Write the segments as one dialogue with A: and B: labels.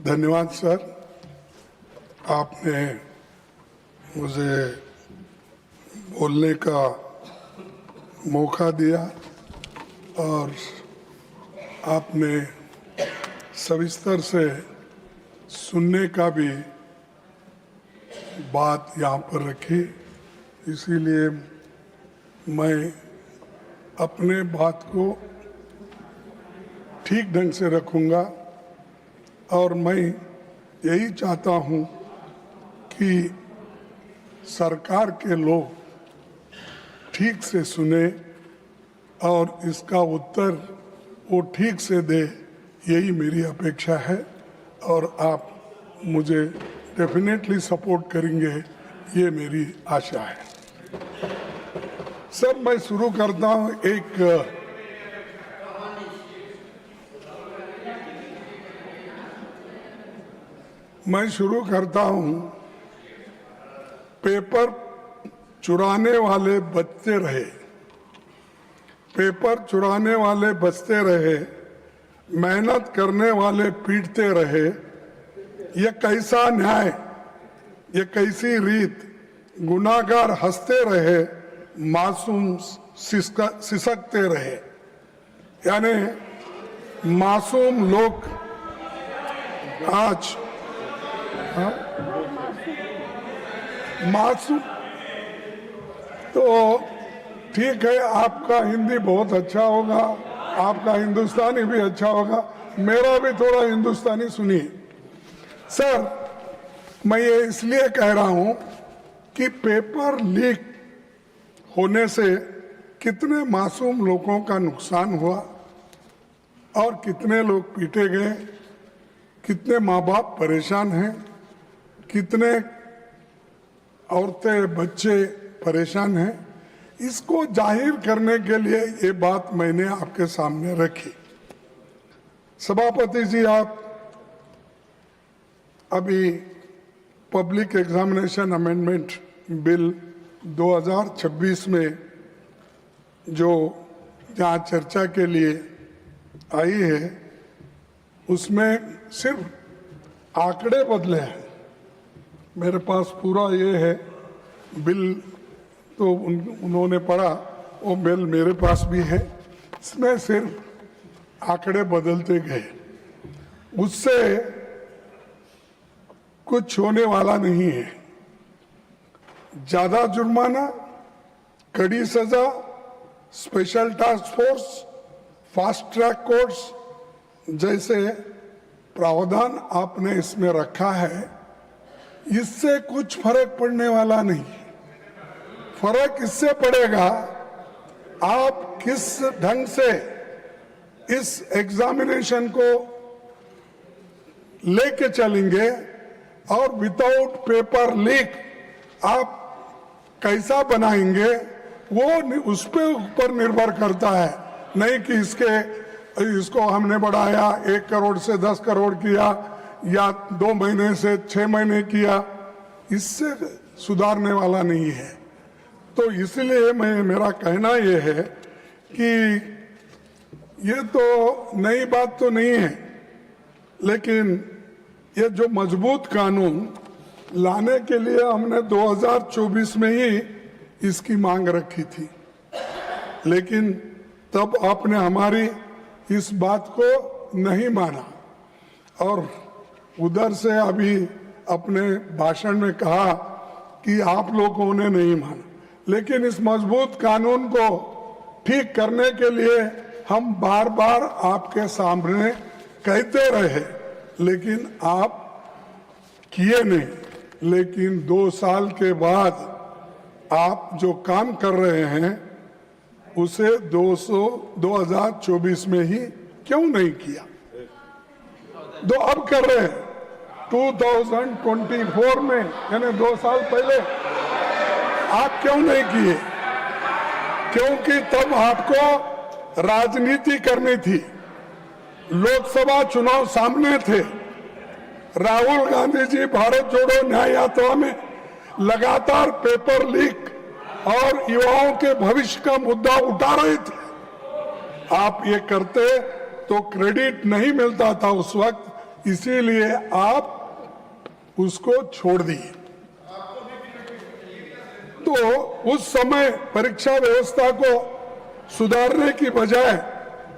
A: धन्यवाद सर, आपने मुझे बोलने का मौका दिया और आपने सविस्तर से सुनने का भी बात यहाँ पर रखी। इसीलिए मैं अपने बात को ठीक ढंग से रखूँगा और मैं यही चाहता हूँ कि सरकार के लोग ठीक से सुने और इसका उत्तर वो ठीक से दे, यही मेरी अपेक्षा है और आप मुझे डेफिनेटली सपोर्ट करेंगे, ये मेरी आशा है। सर, मैं शुरू करता हूँ पेपर चुराने वाले बचते रहे, पेपर चुराने वाले बचते रहे, मेहनत करने वाले पीटते रहे। ये कैसा न्याय, ये कैसी रीत, गुनाहगार हंसते रहे, मासूम सिसकते रहे। यानी मासूम लोग आज मासूम, तो ठीक है, आपका हिंदी बहुत अच्छा होगा, आपका हिंदुस्तानी भी अच्छा होगा, मेरा भी थोड़ा हिंदुस्तानी सुनिए। सर, मैं ये इसलिए कह रहा हूं कि पेपर लीक होने से कितने मासूम लोगों का नुकसान हुआ और कितने लोग पीटे गए, कितने माँ बाप परेशान हैं, कितने औरतें बच्चे परेशान हैं। इसको जाहिर करने के लिए ये बात मैंने आपके सामने रखी। सभापति जी, आप अभी पब्लिक एग्जामिनेशन अमेंडमेंट बिल 2026 में जो जहाँ चर्चा के लिए आई है, उसमें सिर्फ आंकड़े बदले हैं। मेरे पास पूरा ये है बिल, तो उन्होंने पढ़ा, वो बिल मेरे पास भी है। इसमें सिर्फ आंकड़े बदलते गए, उससे कुछ होने वाला नहीं है। ज्यादा जुर्माना, कड़ी सजा, special task force, fast track courts जैसे प्रावधान आपने इसमें रखा है, इससे कुछ फर्क पड़ने वाला नहीं। फर्क इससे पड़ेगा आप किस ढंग से इस एग्जामिनेशन को लेके चलेंगे और विदाउट पेपर लीक आप कैसा बनाएंगे, वो उस पे ऊपर निर्भर करता है। नहीं कि इसको हमने बढ़ाया 1 करोड़ से 10 करोड़ किया या 2 महीने से 6 महीने किया, इससे सुधारने वाला नहीं है। तो इसलिए मेरा कहना ये है कि ये तो नई बात तो नहीं है, लेकिन ये जो मजबूत कानून लाने के लिए हमने 2024 में ही इसकी मांग रखी थी, लेकिन तब आपने हमारी इस बात को नहीं माना और उधर से अभी अपने भाषण में कहा कि आप लोगों ने नहीं माना। लेकिन इस मजबूत कानून को ठीक करने के लिए हम बार बार आपके सामने कहते रहे, लेकिन आप किए नहीं। लेकिन 2 साल के बाद आप जो काम कर रहे हैं उसे 2024 में ही क्यों नहीं किया? अब कर रहे हैं 2024 में, यानी 2 साल पहले आप क्यों नहीं किए? क्योंकि तब आपको राजनीति करनी थी, लोकसभा चुनाव सामने थे। राहुल गांधी जी भारत जोड़ो न्याय यात्रा में लगातार पेपर लीक और युवाओं के भविष्य का मुद्दा उठा रहे थे। आप ये करते तो क्रेडिट नहीं मिलता था उस वक्त इसीलिए आप उसको छोड़ दिए। तो उस समय परीक्षा व्यवस्था को सुधारने की बजाय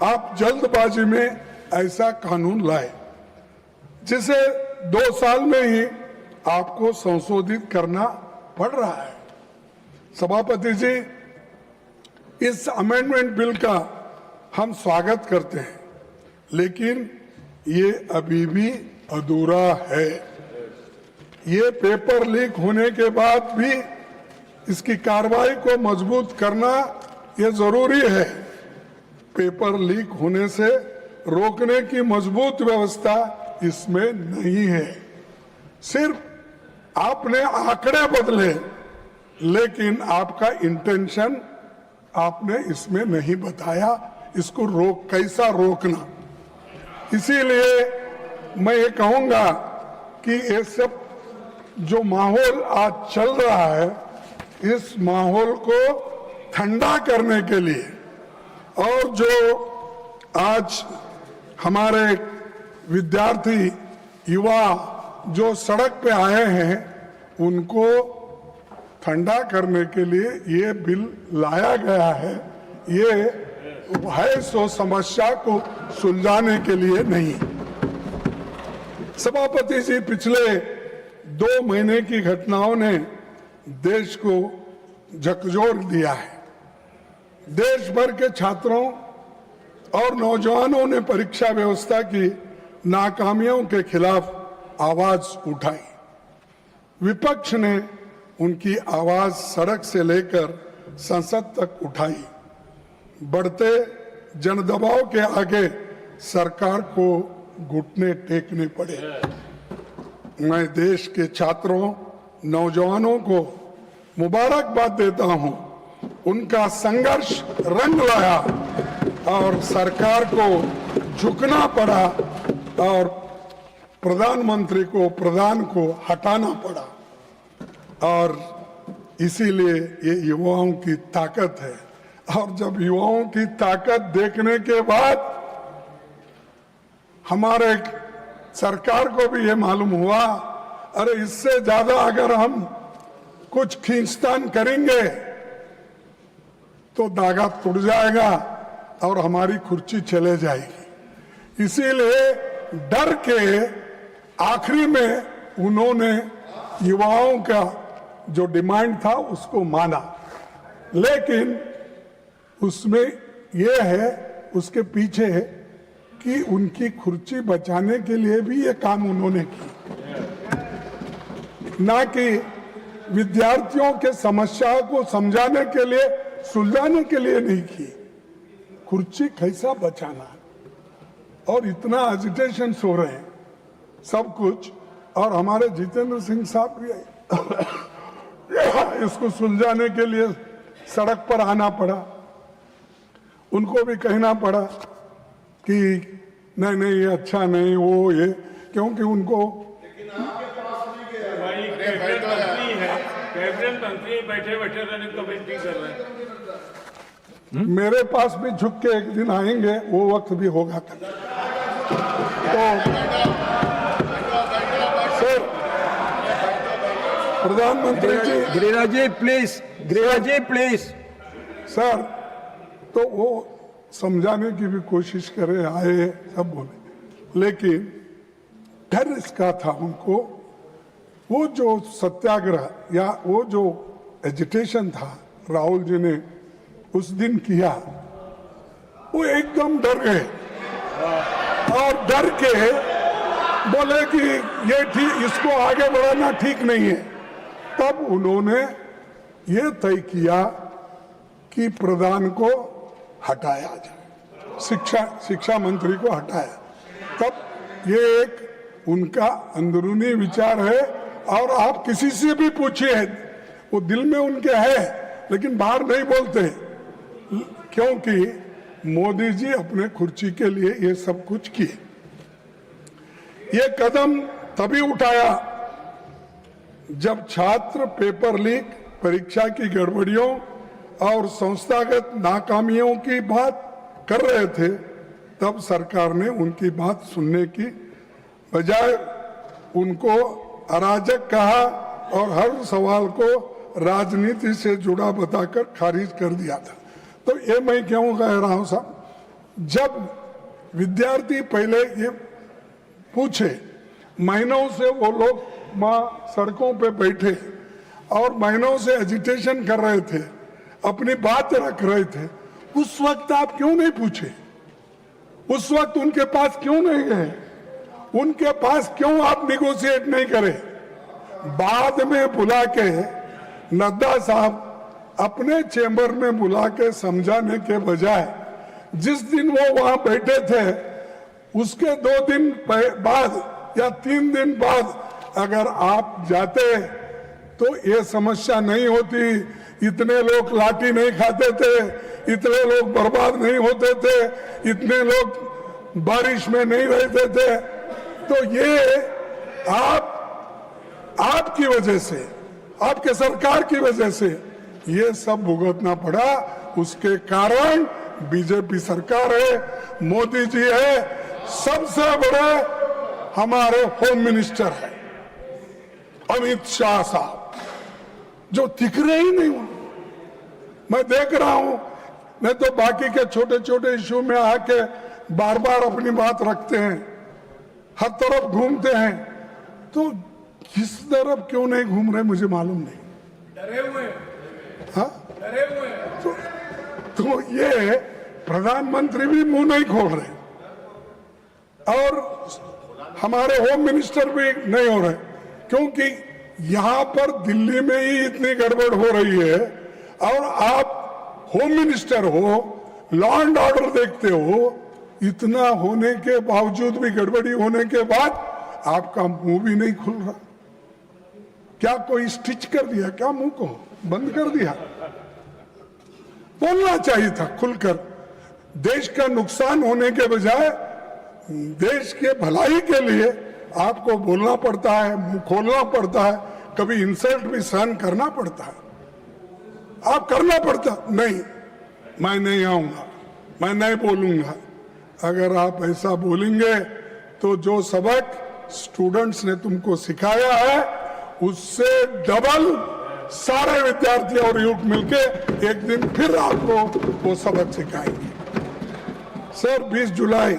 A: आप जल्दबाजी में ऐसा कानून लाए जिसे 2 साल में ही आपको संशोधित करना पड़ रहा है। सभापति जी, इस अमेंडमेंट बिल का हम स्वागत करते हैं, लेकिन ये अभी भी अधूरा है। ये पेपर लीक होने के बाद भी इसकी कार्रवाई को मजबूत करना ये जरूरी है। पेपर लीक होने से रोकने की मजबूत व्यवस्था इसमें नहीं है। सिर्फ आपने आंकड़े बदले, लेकिन आपका इंटेंशन आपने इसमें नहीं बताया, इसको कैसा रोकना। इसीलिए मैं ये कहूंगा कि ये सब जो माहौल आज चल रहा है, इस माहौल को ठंडा करने के लिए और जो आज हमारे विद्यार्थी युवा जो सड़क पे आए हैं, उनको ठंडा करने के लिए ये बिल लाया गया है। ये है सो समस्या को सुलझाने के लिए नहीं। सभापति जी, पिछले 2 महीने की घटनाओं ने देश को झकझोर दिया है। देश भर के छात्रों और नौजवानों ने परीक्षा व्यवस्था की नाकामियों के खिलाफ आवाज उठाई। विपक्ष ने उनकी आवाज सड़क से लेकर संसद तक उठाई। बढ़ते जनदबाव के आगे सरकार को घुटने टेकने पड़े। मैं देश के छात्रों, नौजवानों को मुबारकबाद देता हूं। उनका संघर्ष रंग लाया और सरकार को झुकना पड़ा और प्रधानमंत्री को, प्रधान को हटाना पड़ा। और इसीलिए ये युवाओं की ताकत है। और जब युवाओं की ताकत देखने के बाद हमारे सरकार को भी ये मालूम हुआ, अरे इससे ज्यादा अगर हम कुछ खींचतान करेंगे तो धागा टूट जाएगा और हमारी कुर्सी चले जाएगी। इसीलिए डर के आखिरी में उन्होंने युवाओं का जो डिमांड था उसको माना, लेकिन उसमें यह है, उसके पीछे है कि उनकी कुर्सी बचाने के लिए भी ये काम उन्होंने की, ना कि विद्यार्थियों के समस्या को समझाने के लिए, सुलझाने के लिए नहीं की। कुर्सी कैसा बचाना, और इतना एजिटेशन हो रहे हैं सब कुछ। और हमारे जितेंद्र सिंह साहब भी इसको सुलझाने के लिए सड़क पर आना पड़ा। उनको भी कहना पड़ा कि नहीं नहीं ये अच्छा नहीं, वो ये, क्योंकि उनको
B: बैठे बैठे रहने को बेनती कर रहे हैं।
A: मेरे पास भी झुक के एक दिन आएंगे, वो वक्त भी होगा। तो सर, प्रधानमंत्री जी,
C: गिरिराज जी प्लीज
A: सर, तो वो समझाने की भी कोशिश करे, आए सब बोले, लेकिन डर इसका था उनको। वो जो सत्याग्रह या वो जो एजिटेशन था राहुल जी ने उस दिन किया, वो एकदम डर गए और डर के बोले कि ये ठीक, इसको आगे बढ़ाना ठीक नहीं है। तब उन्होंने ये तय किया कि प्रधान को हटाया जाए, शिक्षा मंत्री को हटाया। तब ये एक उनका अंदरूनी विचार है, और आप किसी से भी पूछिए, वो दिल में उनके है लेकिन बाहर नहीं बोलते, क्योंकि मोदी जी अपने कुर्सी के लिए ये सब कुछ किए। ये कदम तभी उठाया जब छात्र पेपर लीक, परीक्षा की गड़बड़ियों और संस्थागत नाकामियों की बात कर रहे थे। तब सरकार ने उनकी बात सुनने की बजाय उनको अराजक कहा और हर सवाल को राजनीति से जुड़ा बताकर खारिज कर दिया था। तो ये मैं क्यों कह रहा हूं साहब, जब विद्यार्थी पहले ये पूछे, महीनों से वो लोग वहाँ सड़कों पे बैठे और महीनों से एजिटेशन कर रहे थे, अपनी बात रख रहे थे, उस वक्त आप क्यों नहीं पूछे? उस वक्त उनके पास क्यों नहीं गए? उनके पास क्यों आप निगोशिएट नहीं करे? बाद में बुला के नड्डा साहब अपने चेंबर में बुला के समझाने के बजाय जिस दिन वो वहां बैठे थे उसके 2 दिन बाद या 3 दिन बाद अगर आप जाते तो ये समस्या नहीं होती, इतने लोग लाठी नहीं खाते थे, इतने लोग बर्बाद नहीं होते थे, इतने लोग बारिश में नहीं रहते थे। तो ये आपकी वजह से, आपके सरकार की वजह से ये सब भुगतना पड़ा। उसके कारण बीजेपी सरकार है, मोदी जी है, सबसे बड़े हमारे होम मिनिस्टर है अमित शाह साहब, जो दिख रहे ही नहीं। मैं देख रहा हूं, नहीं तो बाकी के छोटे छोटे इश्यू में आके बार बार अपनी बात रखते हैं, हर तरफ घूमते हैं। तो किस तरफ क्यों नहीं घूम रहे मुझे मालूम नहीं।
B: डरे हुए,
A: हाँ,
B: डरे हुए।
A: तो ये प्रधानमंत्री भी मुंह नहीं खोल रहे और हमारे होम मिनिस्टर भी नहीं हो रहे, क्योंकि यहां पर दिल्ली में ही इतनी गड़बड़ हो रही है और आप होम मिनिस्टर हो, लॉ एंड ऑर्डर देखते हो, इतना होने के बावजूद भी, गड़बड़ी होने के बाद आपका मुंह भी नहीं खुल रहा। क्या कोई स्टिच कर दिया क्या? मुंह को बंद कर दिया? बोलना चाहिए था खुलकर। देश का नुकसान होने के बजाय देश के भलाई के लिए आपको बोलना पड़ता है, मुंह खोलना पड़ता है, कभी इंसल्ट भी सहन करना पड़ता है। आप करना पड़ता नहीं, मैं नहीं आऊंगा, मैं नहीं बोलूंगा। अगर आप ऐसा बोलेंगे तो जो सबक स्टूडेंट्स ने तुमको सिखाया है उससे डबल सारे विद्यार्थी और युवक मिलके एक दिन फिर आपको वो सबक सिखाएंगे। सर, 20 जुलाई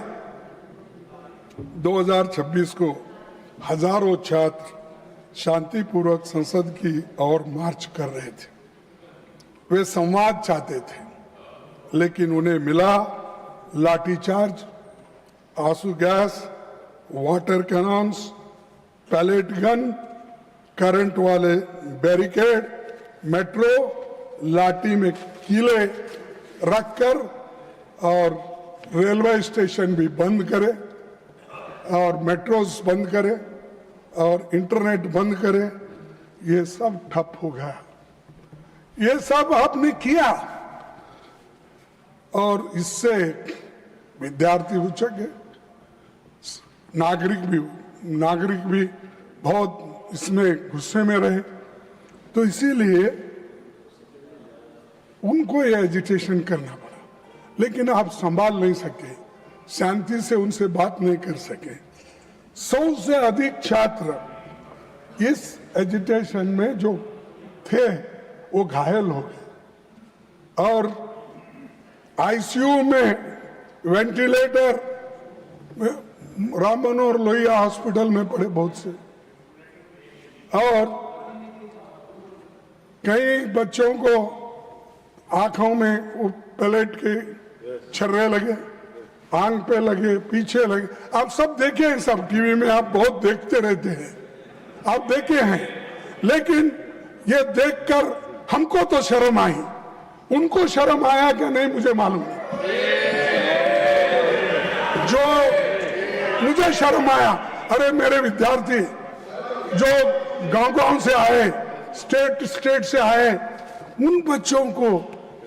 A: 2026 को हजारों छात्र शांतिपूर्वक संसद की ओर मार्च कर रहे थे। वे संवाद चाहते थे, लेकिन उन्हें मिला लाठीचार्ज, आंसू gas, water cannons, pellet gun, current वाले बैरिकेड, मेट्रो लाठी में कीले रखकर और रेलवे स्टेशन भी बंद करे और मेट्रोस बंद करे और इंटरनेट बंद करे। ये सब ठप हो गया। ये सब आपने किया और इससे विद्यार्थी उचक गए, नागरिक भी बहुत इसमें गुस्से में रहे। तो इसीलिए उनको ये एजिटेशन करना पड़ा, लेकिन आप संभाल नहीं सके, शांति से उनसे बात नहीं कर सके। 100 से अधिक छात्र इस एजिटेशन में जो थे वो घायल हो गए और आईसीयू में वेंटिलेटर राम मनोहर लोहिया हॉस्पिटल में पड़े बहुत से, और कई बच्चों को आंखों में वो पैलेट के छर्रे लगे, आंख पे लगे, पीछे लगे। आप सब देखे हैं, सब टीवी में आप बहुत देखते रहते हैं, आप देखे हैं। लेकिन ये देखकर हमको तो शर्म आई, उनको शर्म आया कि नहीं मुझे मालूम नहीं। जो मुझे शर्म आया, अरे मेरे विद्यार्थी जो गांव से आए, स्टेट से आए, उन बच्चों को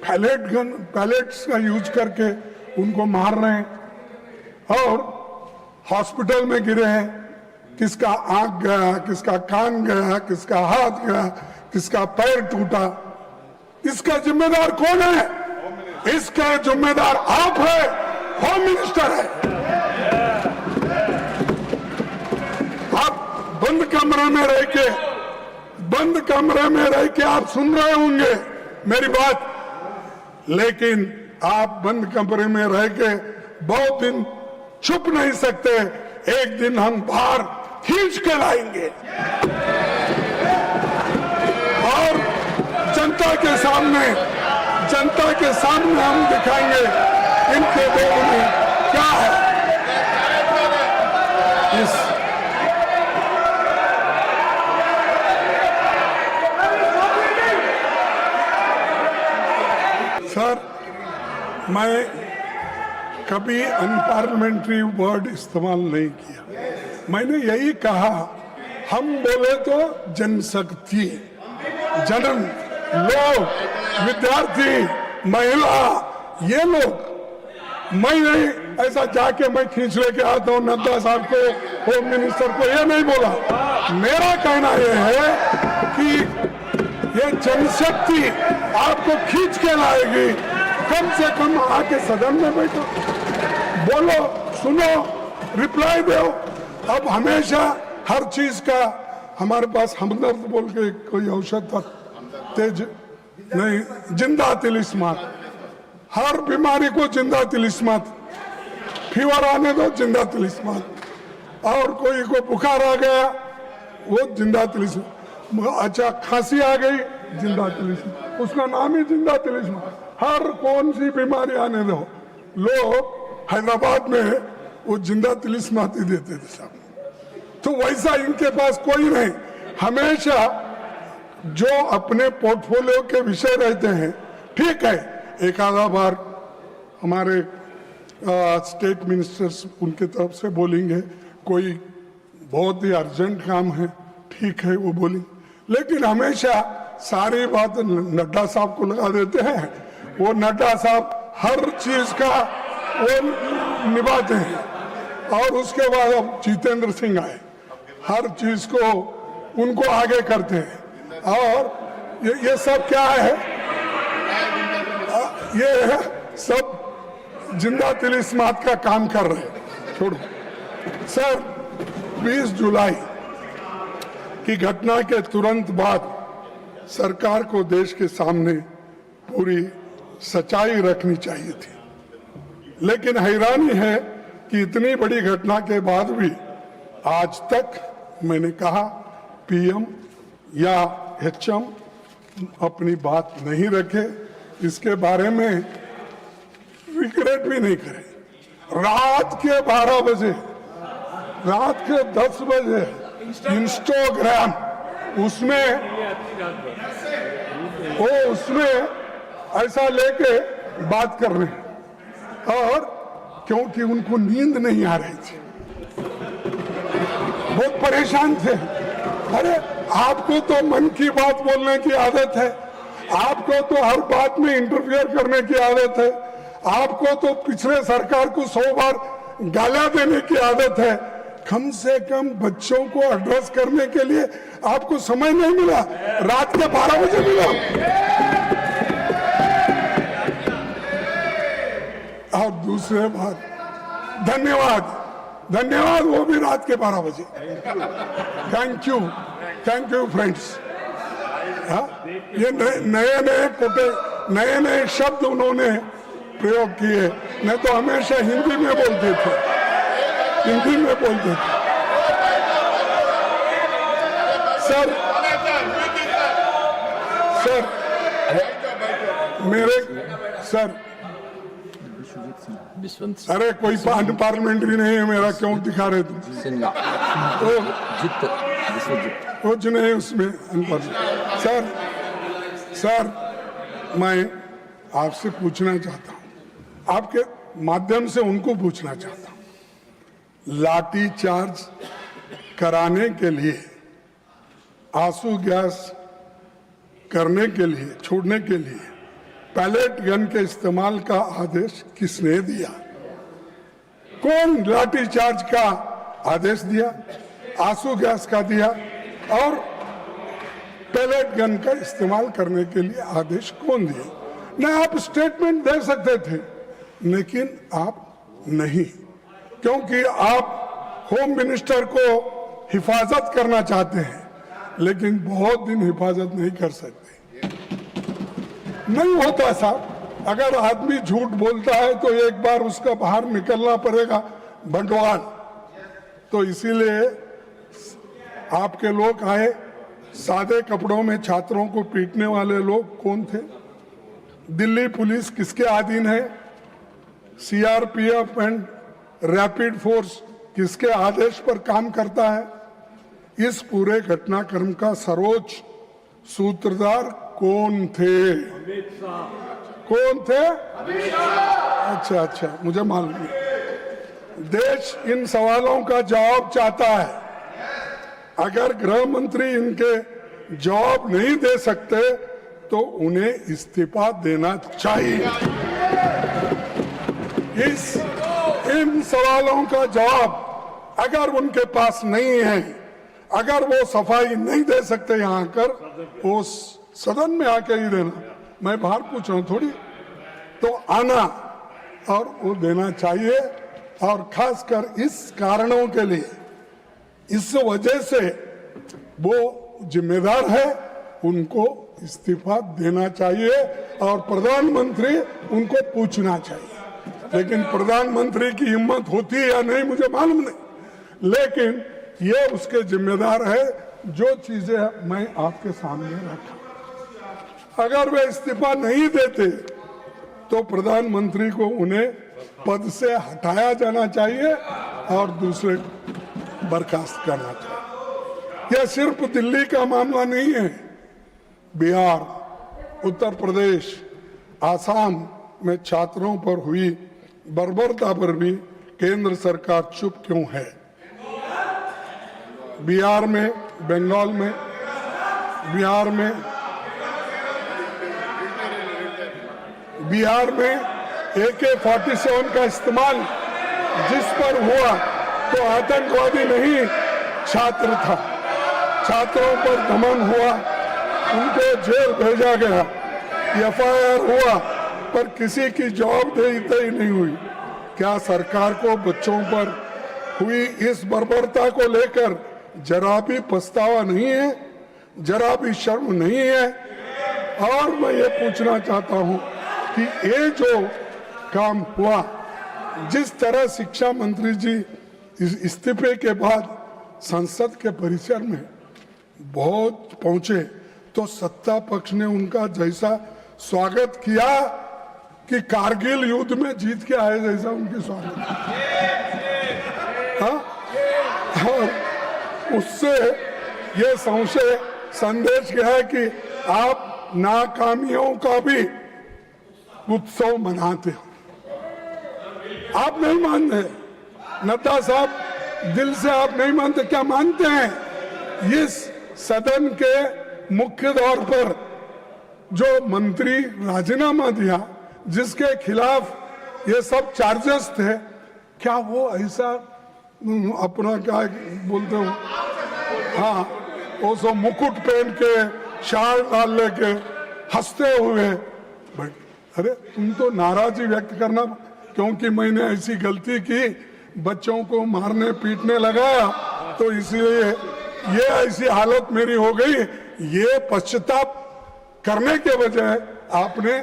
A: पैलेट्स का यूज करके उनको मार रहे हैं और हॉस्पिटल में गिरे हैं। किसका आंख गया, किसका कान गया, किसका हाथ गया, किसका पैर टूटा। इसका जिम्मेदार कौन है? इसका जिम्मेदार आप है, होम मिनिस्टर है। बंद कमरे में रह के आप सुन रहे होंगे मेरी बात, लेकिन आप बंद कमरे में रह के बहुत दिन छुप नहीं सकते। एक दिन हम बाहर खींच के लाएंगे और जनता के सामने हम दिखाएंगे इनके लोगों में क्या है। सर, मैं कभी अनपार्लियामेंट्री वर्ड इस्तेमाल नहीं किया। मैंने यही कहा, हम बोले तो जनशक्ति, जनन, लोग, विद्यार्थी, महिला, ये लोग। मैं नहीं ऐसा जाके मैं खींच लेके आता हूँ नड्डा साहब को, होम मिनिस्टर को, ये नहीं बोला। मेरा कहना यह है कि ये जनशक्ति आपको खींच के लाएगी। कम से कम आके सदन में बैठो, बोलो, सुनो, रिप्लाई दो। अब हमेशा हर चीज का हमारे पास हमदर्द बोल के कोई औषध था, तेज नहीं, जिंदा तिलिस्मात। हर बीमारी को जिंदा तिलिस्मात, फीवर आने दो जिंदा तिलिस्मात, और कोई को बुखार आ गया वो जिंदा तिलिस्मात, अच्छा खांसी आ गई जिंदा तिलिस्मात, उसका नाम ही जिंदा तिलिस्मात। हर कौन सी बीमारी आने दो, लोग हैदराबाद में वो जिंदा तिलिस्मात ही देते थे साहब। तो वैसा इनके पास कोई नहीं। हमेशा जो अपने पोर्टफोलियो के विषय रहते हैं, ठीक है, एक आधा बार हमारे स्टेट मिनिस्टर्स उनके तरफ से बोलेंगे, कोई बहुत ही अर्जेंट काम है, ठीक है, वो बोलेंगे, लेकिन हमेशा सारी बात नड्डा साहब को लगा देते हैं। वो नड्डा साहब हर चीज का वो निभाते हैं। और उसके बाद अब जितेंद्र सिंह आए, हर चीज को उनको आगे करते हैं। और ये सब क्या है, ये सब जिंदा तिलिस्मात का काम कर रहे हैं। छोड़ो सर, 20 जुलाई की घटना के तुरंत बाद सरकार को देश के सामने पूरी सच्चाई रखनी चाहिए थी, लेकिन हैरानी है कि इतनी बड़ी घटना के बाद भी आज तक मैंने कहा पीएम या एचएम अपनी बात नहीं रखे, इसके बारे में रिग्रेट भी नहीं करे। रात के 12 बजे, रात के 10 बजे इंस्टाग्राम उसमें ऐसा लेके बात कर रहे हैं, और क्योंकि उनको नींद नहीं आ रही थी, बहुत परेशान थे। अरे आपको तो मन की बात बोलने की आदत है, आपको तो हर बात में इंटरफियर करने की आदत है, आपको तो पिछले सरकार को 100 बार गालियां देने की आदत है। कम से कम बच्चों को एड्रेस करने के लिए आपको समय नहीं मिला, रात के 12 बजे मिला। और दूसरे बात, धन्यवाद, वो भी रात के 12 बजे। Thank you friends. ये नए शब्द उन्होंने प्रयोग किए, नहीं तो हमेशा हिंदी में बोलते थे। सर अरे कोई पार्लियामेंट्री नहीं है मेरा, क्यों दिखा रहे तुम? कुछ नहीं उसमें। सर मैं आपसे पूछना चाहता हूं, आपके माध्यम से उनको पूछना चाहता हूं, लाठी चार्ज कराने के लिए, आंसू गैस करने के लिए, छोड़ने के लिए पैलेट गन के इस्तेमाल का आदेश किसने दिया? कौन लाठी चार्ज का आदेश दिया, आंसू गैस का दिया, और पैलेट गन का इस्तेमाल करने के लिए आदेश कौन दिया? ना आप स्टेटमेंट दे सकते थे, लेकिन आप नहीं, क्योंकि आप होम मिनिस्टर को हिफाजत करना चाहते हैं, लेकिन बहुत दिन हिफाजत नहीं कर सकते। नहीं होता साहब, अगर आदमी झूठ बोलता है तो एक बार उसका बाहर निकलना पड़ेगा बंटवाल। तो इसीलिए आपके लोग आए, सादे कपड़ों में छात्रों को पीटने वाले लोग कौन थे? दिल्ली पुलिस किसके अधीन है? सीआरपीएफ एंड रैपिड फोर्स किसके आदेश पर काम करता है? इस पूरे घटनाक्रम का सर्वोच्च सूत्रधार कौन थे? कौन थे? अच्छा, मुझे मालूम नहीं। देश इन सवालों का जवाब चाहता है। अगर गृह मंत्री इनके जवाब नहीं दे सकते तो उन्हें इस्तीफा देना चाहिए। इन सवालों का जवाब अगर उनके पास नहीं है, अगर वो सफाई नहीं दे सकते यहाँ आकर, वो सदन में आके ही देना। मैं बाहर पूछ रहा हूँ थोड़ी, तो आना और वो देना चाहिए। और खासकर इस कारणों के लिए, इस वजह से वो जिम्मेदार है, उनको इस्तीफा देना चाहिए और प्रधानमंत्री उनको पूछना चाहिए। लेकिन प्रधानमंत्री की हिम्मत होती है या नहीं मुझे मालूम नहीं, लेकिन ये उसके जिम्मेदार है। जो चीजें मैं आपके सामने रखा, अगर वे इस्तीफा नहीं देते तो प्रधानमंत्री को उन्हें पद से हटाया जाना चाहिए और दूसरे बर्खास्त करना चाहिए। यह सिर्फ दिल्ली का मामला नहीं है। बिहार, उत्तर प्रदेश, आसाम में छात्रों पर हुई बर्बरता पर भी केंद्र सरकार चुप क्यों है? बिहार में, बंगाल में, बिहार में AK-47 का इस्तेमाल जिस पर हुआ तो आतंकवादी नहीं, छात्र था। छात्रों पर दमन हुआ, उनको जेल भेजा गया, FIR हुआ, पर किसी की जवाबदेही नहीं हुई। क्या सरकार को बच्चों पर हुई इस बर्बरता को लेकर जरा भी पछतावा नहीं है, जरा भी शर्म नहीं है? और मैं ये पूछना चाहता हूं कि ये जो काम हुआ, जिस तरह शिक्षा मंत्री जी इस्तीफे के बाद संसद के परिसर में बहुत पहुंचे, तो सत्ता पक्ष ने उनका जैसा स्वागत किया कि कारगिल युद्ध में जीत के आए जैसा उनकी स्वागत। हाँ, और उससे ये संशय संदेश गया कि आप नाकामियों का भी उत्सव मनाते हो। आप नहीं मानते, नड्डा साहब, दिल से आप नहीं मानते, क्या मानते हैं? इस सदन के मुख्य द्वार पर जो मंत्री राजीनामा दिया, जिसके खिलाफ ये सब चार्जेस थे, क्या वो ऐसा अपना क्या बोलते हो, हाँ, वो सब मुकुट पहन के, शाल डाल लेके हंसते हुए, अरे तुम तो नाराजगी व्यक्त करना क्योंकि मैंने ऐसी गलती की, बच्चों को मारने पीटने लगाया, तो इसलिए ये ऐसी हालत मेरी हो गई। ये पश्चाताप करने के बजाय आपने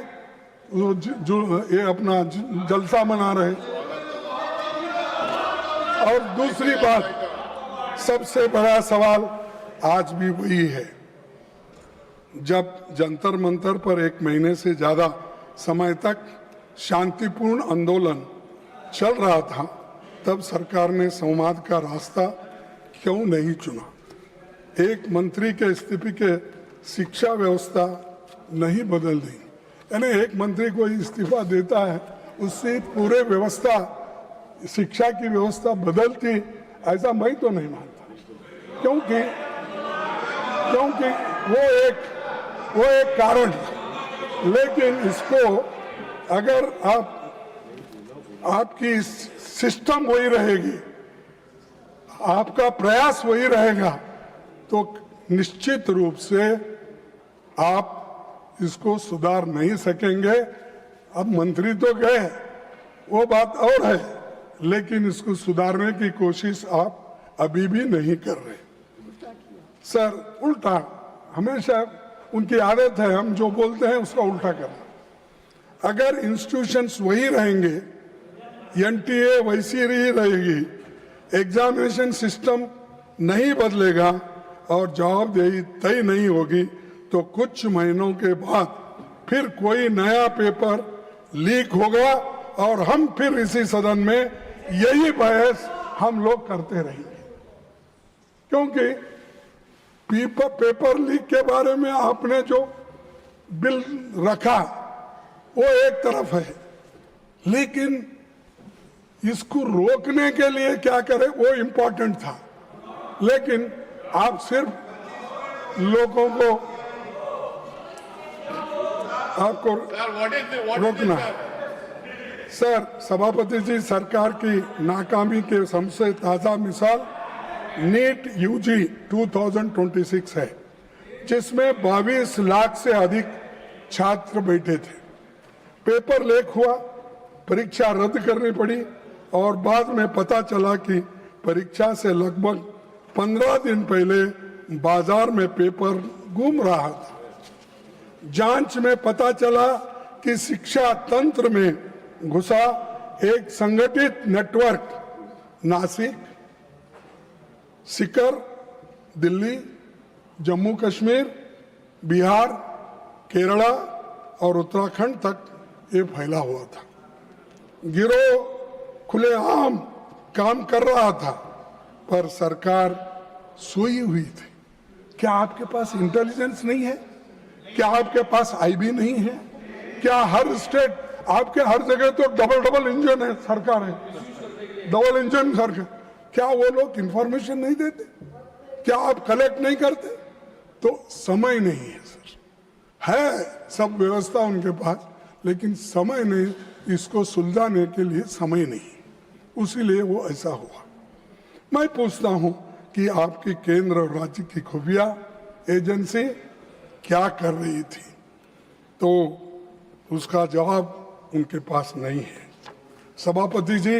A: जो ये अपना जलसा मना रहे। और दूसरी बात, सबसे बड़ा सवाल आज भी वही है। जब जंतर मंतर पर 1 महीने से ज्यादा समय तक शांतिपूर्ण आंदोलन चल रहा था, तब सरकार ने संवाद का रास्ता क्यों नहीं चुना? एक मंत्री के इस्तीफे के शिक्षा व्यवस्था नहीं बदल दी, यानी एक मंत्री को इस्तीफा देता है, उससे पूरे व्यवस्था, शिक्षा की व्यवस्था बदलती, ऐसा मैं तो नहीं मानता। क्योंकि वो एक कारण, लेकिन इसको अगर आपकी सिस्टम वही रहेगी, आपका प्रयास वही रहेगा, तो निश्चित रूप से आप इसको सुधार नहीं सकेंगे। अब मंत्री तो गए, वो बात और है, लेकिन इसको सुधारने की कोशिश आप अभी भी नहीं कर रहे। सर उल्टा, हमेशा उनकी आदत है हम जो बोलते हैं उसका उल्टा करना। अगर इंस्टीट्यूशंस वही रहेंगे, एनटीए वैसी ही रहेगी, एग्जामिनेशन सिस्टम नहीं बदलेगा और जवाबदेही तय नहीं होगी, तो कुछ महीनों के बाद फिर कोई नया पेपर लीक होगा और हम फिर इसी सदन में यही बहस हम लोग करते रहेंगे। क्योंकि पेपर लीक के बारे में आपने जो बिल रखा वो एक तरफ है, लेकिन इसको रोकने के लिए क्या करें वो इम्पोर्टेंट था। लेकिन आप सिर्फ लोगों को आपको रोकना। सर सभापति जी, सरकार की नाकामी के सबसे ताजा मिसाल नीट यूजी 2026 है, जिसमें 22 लाख से अधिक छात्र बैठे थे। पेपर लीक हुआ, परीक्षा रद्द करनी पड़ी और बाद में पता चला कि परीक्षा से लगभग 15 दिन पहले बाजार में पेपर गुम रहा था। जांच में पता चला कि शिक्षा तंत्र में घुसा एक संगठित नेटवर्क नासिक, सीकर, दिल्ली, जम्मू कश्मीर, बिहार, केरला और उत्तराखंड तक ये फैला हुआ था। गिरोह खुलेआम काम कर रहा था, पर सरकार सोई हुई थी। क्या आपके पास इंटेलिजेंस नहीं है? क्या आपके पास आईबी नहीं है? क्या हर स्टेट, आपके हर जगह तो डबल इंजन है, सरकार है, डबल इंजन सरकार, क्या वो लोग इंफॉर्मेशन नहीं देते? क्या आप कलेक्ट नहीं करते? तो समय नहीं है सर, है सब व्यवस्था उनके पास, लेकिन समय नहीं, इसको सुलझाने के लिए समय नहीं, उसीलिए वो ऐसा हुआ। मैं पूछता हूं कि आपकी केंद्र और राज्य की खुफिया एजेंसी क्या कर रही थी, तो उसका जवाब उनके पास नहीं है। सभापति जी,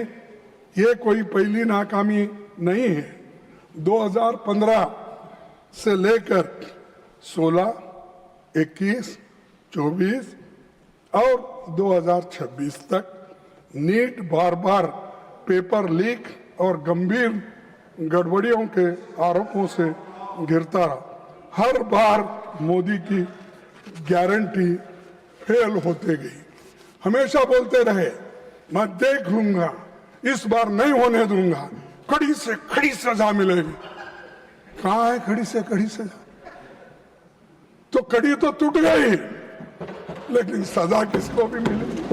A: ये कोई पहली नाकामी नहीं है। 2015 से लेकर 16, 21, 24 और 2026 तक नीट बार बार पेपर लीक और गंभीर गड़बड़ियों के आरोपों से घिरता रहा। हर बार मोदी की गारंटी फेल होते गई। हमेशा बोलते रहे मैं देख लूंगा, इस बार नहीं होने दूंगा, कड़ी से कड़ी सजा मिलेगी। कहाँ है कड़ी से कड़ी सजा? तो कड़ी तो टूट गई, लेकिन सजा किसको भी मिलेगी?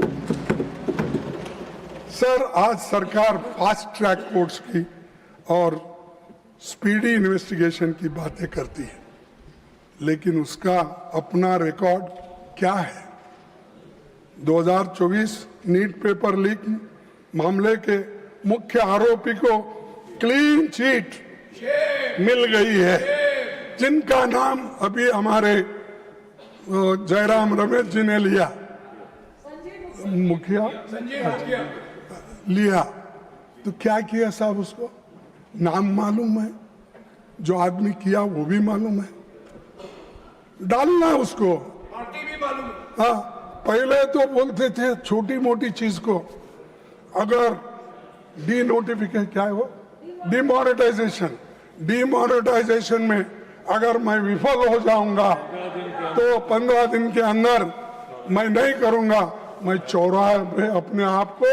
A: सर, आज सरकार फास्ट ट्रैक कोर्ट्स की और स्पीडी इन्वेस्टिगेशन की बातें करती है, लेकिन उसका अपना रिकॉर्ड क्या है? 2024 नीट पेपर लीक मामले के मुख्य आरोपी को क्लीन चिट मिल गई है, जिनका नाम अभी हमारे जयराम रमेश जी ने लिया, मुखिया लिया। तो क्या किया साहब? उसको नाम मालूम है, जो आदमी किया वो भी मालूम है, डालना उसको
B: पार्टी भी मालूम है।
A: हाँ, पहले तो बोलते थे छोटी मोटी चीज को, अगर डी नोटिफिकेशन, क्या है वो, डिमोनेटाइजेशन में अगर मैं विफल हो जाऊंगा तो 15 दिन के अंदर मैं नहीं करूंगा, मैं चौराहे पे अपने आप को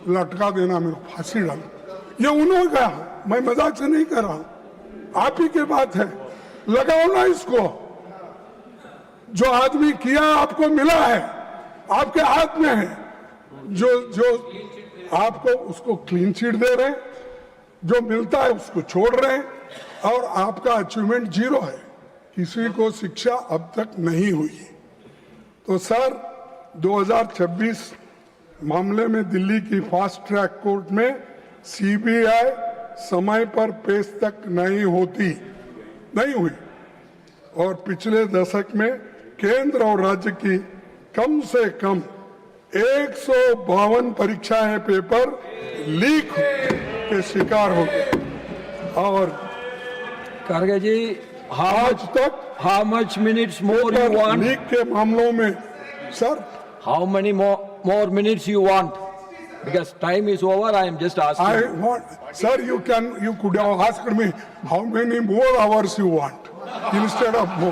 A: लटका देना, मेरे फांसी डाल। ये उन्होंने कहा, मैं मजाक से नहीं कर रहा हूं, आप ही की बात है। लगाओ ना इसको, जो आदमी किया आपको मिला है, आपके हाथ में है, जो आपको उसको क्लीन चिट दे रहे हैं, जो मिलता है उसको छोड़ रहे हैं, और आपका अचीवमेंट 0 है, किसी को शिक्षा अब तक नहीं हुई। तो सर 2026 मामले में दिल्ली की फास्ट ट्रैक कोर्ट में सीबीआई समय पर पेश तक नहीं हुई, और पिछले दशक में केंद्र और राज्य की कम से कम 152 परीक्षाएं पेपर लीक के शिकार हो गए। और
C: खड़गे जी,
A: आज तक
C: how much minutes more you
A: paper
C: want?
A: Leak के मामलों में sir
C: How many more minutes you want? Because time is over, I am just asking.
A: I want, sir, you could have asked me how many more hours you want instead of more.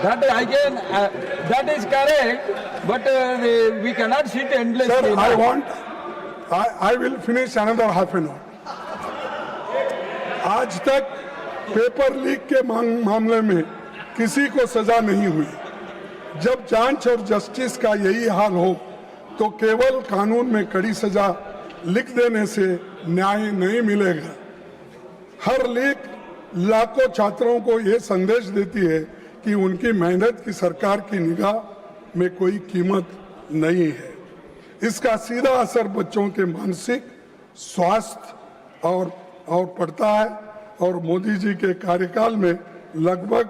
C: That again, that is correct, but we cannot sit endlessly.
A: Sir,
C: now.
A: I will finish another half an hour. आज तक paper leak के मामले में किसी को सजा नहीं हुई। जब जांच और जस्टिस का यही हाल हो तो केवल कानून में कड़ी सजा लिख देने से न्याय नहीं मिलेगा। हर लीक लाखों छात्रों को यह संदेश देती है कि उनकी मेहनत की सरकार की निगाह में कोई कीमत नहीं है। इसका सीधा असर बच्चों के मानसिक स्वास्थ्य और पड़ता है और मोदी जी के कार्यकाल में लगभग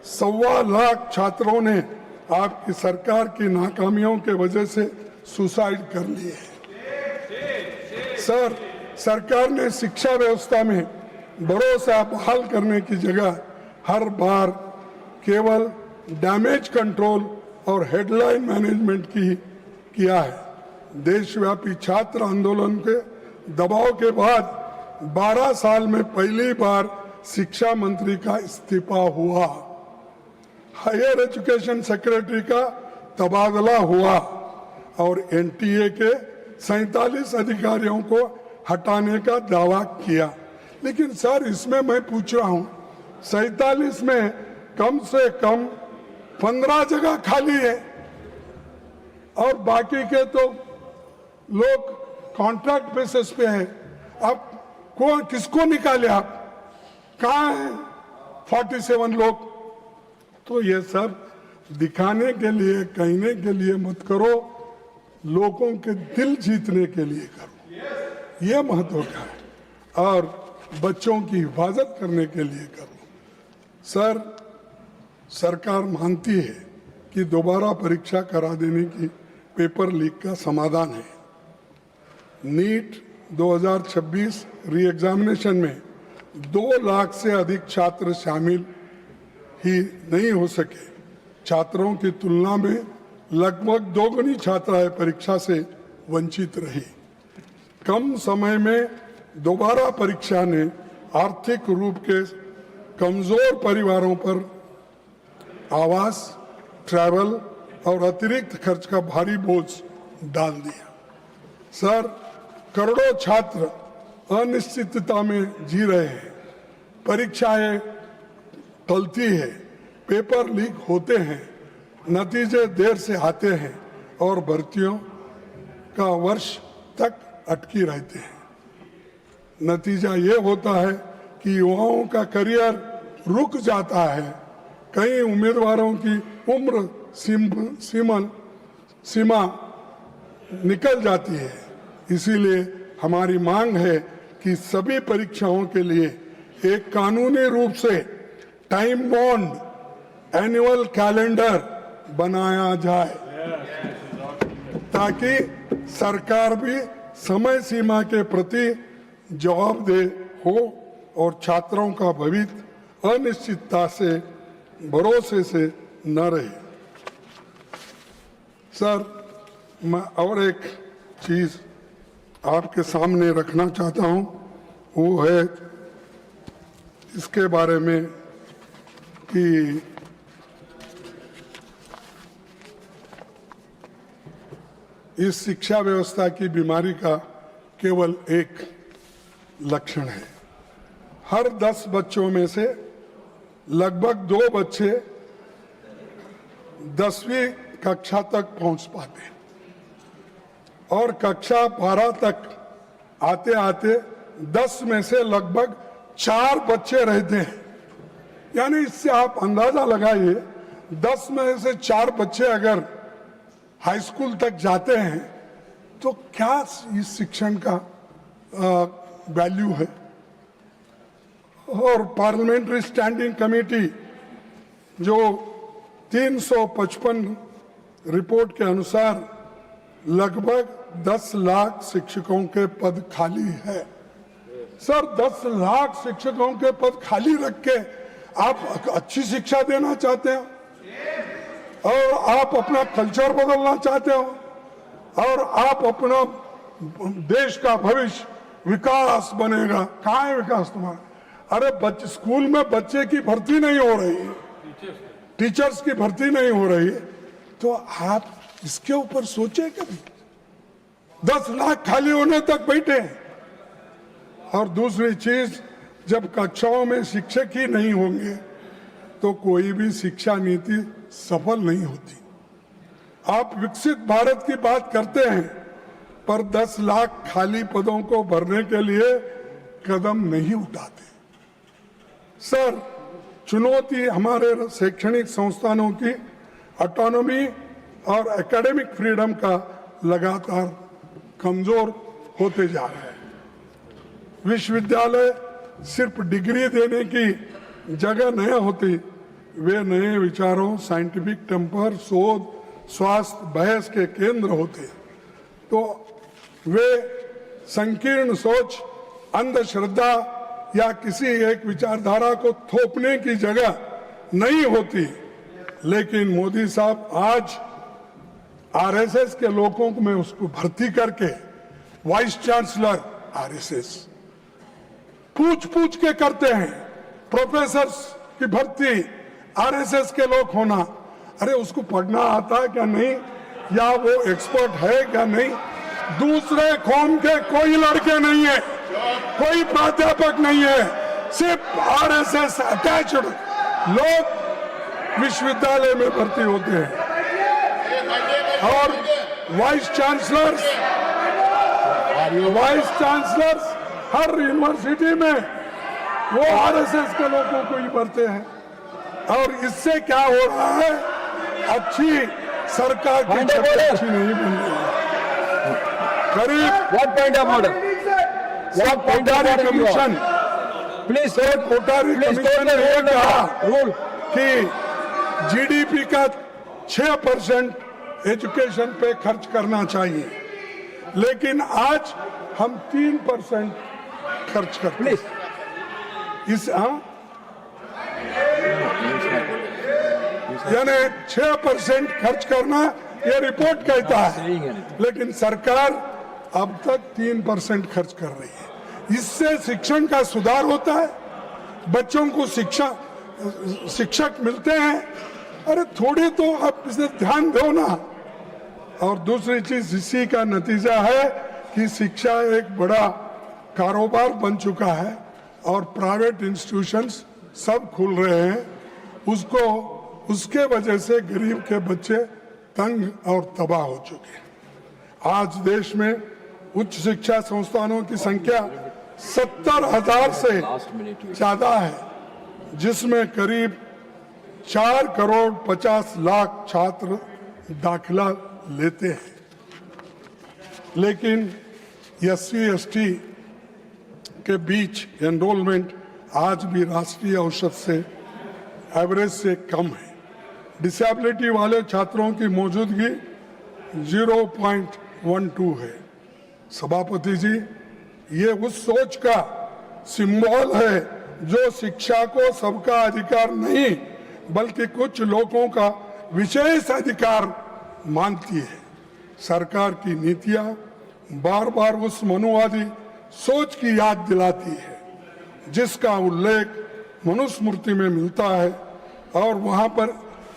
A: 1.25 लाख छात्रों ने आपकी सरकार की नाकामियों के वजह से सुसाइड कर लिए हैं। सर, सरकार ने शिक्षा व्यवस्था में भरोसा बहाल करने की जगह हर बार केवल डैमेज कंट्रोल और हेडलाइन मैनेजमेंट किया है। देशव्यापी छात्र आंदोलन के दबाव के बाद 12 साल में पहली बार शिक्षा मंत्री का इस्तीफा हुआ, हायर एजुकेशन सेक्रेटरी का तबादला हुआ और एनटीए के 47 अधिकारियों को हटाने का दावा किया। लेकिन सर, इसमें मैं पूछ रहा हूं, 47 में कम से कम 15 जगह खाली है और बाकी के तो लोग कॉन्ट्रैक्ट बेसिस पे हैं। अब किसको निकाले आप? कहाँ हैं 47 लोग? तो ये सब दिखाने के लिए, कहने के लिए मत करो, लोगों के दिल जीतने के लिए करो, ये महत्व का है, और बच्चों की हिफाजत करने के लिए करो। सर, सरकार मानती है कि दोबारा परीक्षा करा देने की पेपर लीक का समाधान है। नीट 2026 री एग्जामिनेशन में 2 लाख से अधिक छात्र शामिल ही नहीं हो सके। छात्रों की तुलना में लगभग 2 गुनी छात्राएं परीक्षा से वंचित रही। कम समय में दोबारा परीक्षा ने आर्थिक रूप के कमजोर परिवारों पर आवास, ट्रैवल और अतिरिक्त खर्च का भारी बोझ डाल दिया। सर, करोड़ों छात्र अनिश्चितता में जी रहे हैं। परीक्षाएं टलती है, पेपर लीक होते हैं, नतीजे देर से आते हैं और भर्तियों का वर्ष तक अटकी रहते हैं। नतीजा ये होता है कि युवाओं का करियर रुक जाता है। कई उम्मीदवारों की उम्र सीमा निकल जाती है। इसीलिए हमारी मांग है कि सभी परीक्षाओं के लिए एक कानूनी रूप से टाइम बॉन्ड एनुअल कैलेंडर बनाया जाए ताकि सरकार भी समय सीमा के प्रति जवाबदेह हो और छात्रों का भविष्य अनिश्चितता से, भरोसे से न रहे। सर, मैं और एक चीज आपके सामने रखना चाहता हूं, वो है इसके बारे में कि इस शिक्षा व्यवस्था की बीमारी का केवल एक लक्षण है। हर 10 बच्चों में से लगभग 2 बच्चे 10वीं कक्षा तक पहुंच पाते हैं और कक्षा 12 तक आते आते 10 में से लगभग 4 बच्चे रहते हैं। यानी इससे आप अंदाजा लगाइए, 10 में से 4 बच्चे अगर हाई स्कूल तक जाते हैं तो क्या इस शिक्षण का वैल्यू है। और पार्लियामेंट्री स्टैंडिंग कमेटी जो 355 रिपोर्ट के अनुसार लगभग 10 लाख शिक्षकों के पद खाली है। सर 10 लाख शिक्षकों के पद खाली रख के आप अच्छी शिक्षा देना चाहते हो और आप अपना कल्चर बदलना चाहते हो और आप अपना देश का भविष्य विकास बनेगा। कहाँ है विकास तुम्हारा? अरे स्कूल में बच्चे की भर्ती नहीं हो रही है, टीचर्स की भर्ती नहीं हो रही है, तो आप इसके ऊपर सोचे कभी? 10 लाख खाली होने तक बैठे हैं। और दूसरी चीज, जब कक्षाओं में शिक्षक ही नहीं होंगे तो कोई भी शिक्षा नीति सफल नहीं होती। आप विकसित भारत की बात करते हैं पर 10 लाख खाली पदों को भरने के लिए कदम नहीं उठाते। सर, चुनौती हमारे शैक्षणिक संस्थानों की ऑटोनॉमी और एकेडमिक फ्रीडम का लगातार कमजोर होते जा रहा है। विश्वविद्यालय सिर्फ डिग्री देने की जगह नहीं होती, वे नए विचारों, साइंटिफिक टेम्पर, शोध, स्वास्थ्य, बहस के केंद्र होते। तो वे संकीर्ण सोच, अंधश्रद्धा या किसी एक विचारधारा को थोपने की जगह नहीं होती। लेकिन मोदी साहब आज आरएसएस के लोगों को में उसको भर्ती करके वाइस चांसलर आरएसएस पूछ पूछ के करते हैं। प्रोफेसर की भर्ती आरएसएस के लोग होना, अरे उसको पढ़ना आता है क्या नहीं, या वो एक्सपर्ट है क्या नहीं? दूसरे कौम के कोई लड़के नहीं है, कोई प्राध्यापक नहीं है, सिर्फ आरएसएस अटैच्ड लोग विश्वविद्यालय में भर्ती होते हैं। और वाइस चांसलर्स हर यूनिवर्सिटी में वो आरएसएस के लोगों को ही भरते हैं। और इससे क्या हो रहा है, अच्छी सरकार की छवि अच्छी नहीं बन रही है। करीब कोटारी कमीशन ने ये कहा कि जीडीपी का 6% एजुकेशन पे खर्च करना चाहिए, लेकिन आज हम 3% खर्च करते हैं। यानी 6% खर्च करना ये रिपोर्ट कहता है, लेकिन सरकार अब तक 3% खर्च कर रही है। इससे शिक्षण का सुधार होता है, बच्चों को शिक्षक मिलते हैं। अरे थोड़ी तो आप इसे ध्यान दो ना। और दूसरी चीज इसी का नतीजा है कि शिक्षा एक बड़ा कारोबार बन चुका है और प्राइवेट इंस्टीट्यूशंस सब खुल रहे हैं। उसके वजह से गरीब के बच्चे तंग और तबाह हो चुके हैं। आज देश में उच्च शिक्षा संस्थानों की संख्या 70,000 से ज्यादा है, जिसमें करीब 4 करोड़ 50 लाख छात्र दाखिला लेते हैं। लेकिन SC/ST के बीच एनरोलमेंट आज भी राष्ट्रीय औसत से एवरेज से कम है। डिसेबिलिटी वाले छात्रों की मौजूदगी 0.12 है। सभापति जी, ये उस सोच का सिंबल है जो शिक्षा को सबका अधिकार नहीं बल्कि कुछ लोगों का विशेष अधिकार मानती है। सरकार की नीतियां बार बार उस मनुवादी सोच की याद दिलाती है जिसका उल्लेख मनुस्मृति में मिलता है। और वहां पर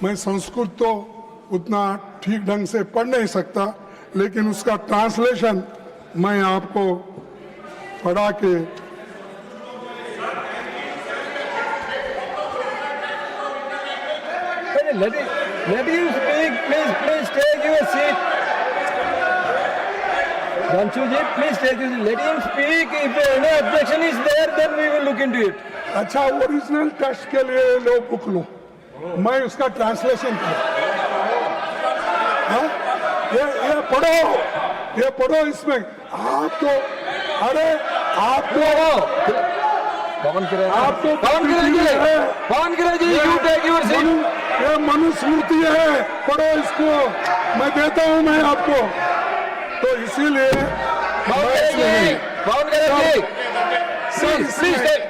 A: मैं संस्कृत तो उतना ठीक ढंग से पढ़ नहीं सकता, लेकिन उसका ट्रांसलेशन मैं आपको पढ़ा के
C: let him speak, please take your seat. Banshuji, please take your seat. Let him speak. If any objection is there, then we will look into it.
A: अच्छा, ओरिजिनल टेक्स्ट के लिए लो बुक लो, मैं उसका ट्रांसलेशन करूं। ये पढ़ो इसमें। आप तो अरे आप
C: जी, you take your seat.
A: ये मनुस्मृति है, पढ़ो इसको, मैं देता हूं मैं आपको। तो इसीलिए
C: Please take.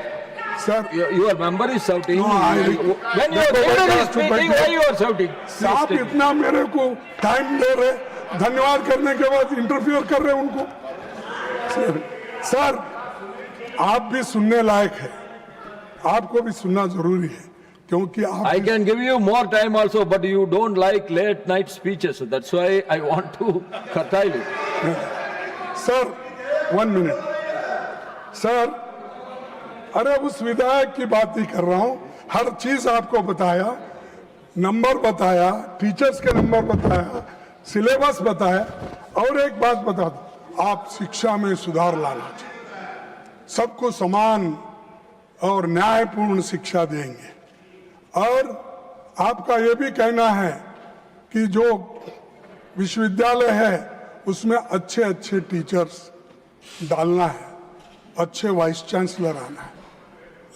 A: Sir
C: Your member is shouting.
A: No,
C: When your leader is speaking, why you are shouting?
A: आप इतना मेरे को टाइम दे रहे, धन्यवाद करने के बाद इंटरफियर कर रहे उनको। सर आप भी सुनने लायक है, आपको भी सुनना जरूरी है, क्योंकि आप
C: I can give you more time also, but you don't like late night speeches. That's why I want to curtail it.
A: Sir 1 minute sir, अरे उस विधायक की बात ही कर रहा हूं, हर चीज आपको बताया, नंबर बताया, टीचर्स के नंबर बताया, सिलेबस बताया, और एक बात बता दो, आप शिक्षा में सुधार लाना चाहिए, सबको समान और न्यायपूर्ण शिक्षा देंगे। और आपका ये भी कहना है कि जो विश्वविद्यालय है उसमें अच्छे अच्छे टीचर्स डालना है, अच्छे वाइस चांसलर आना है,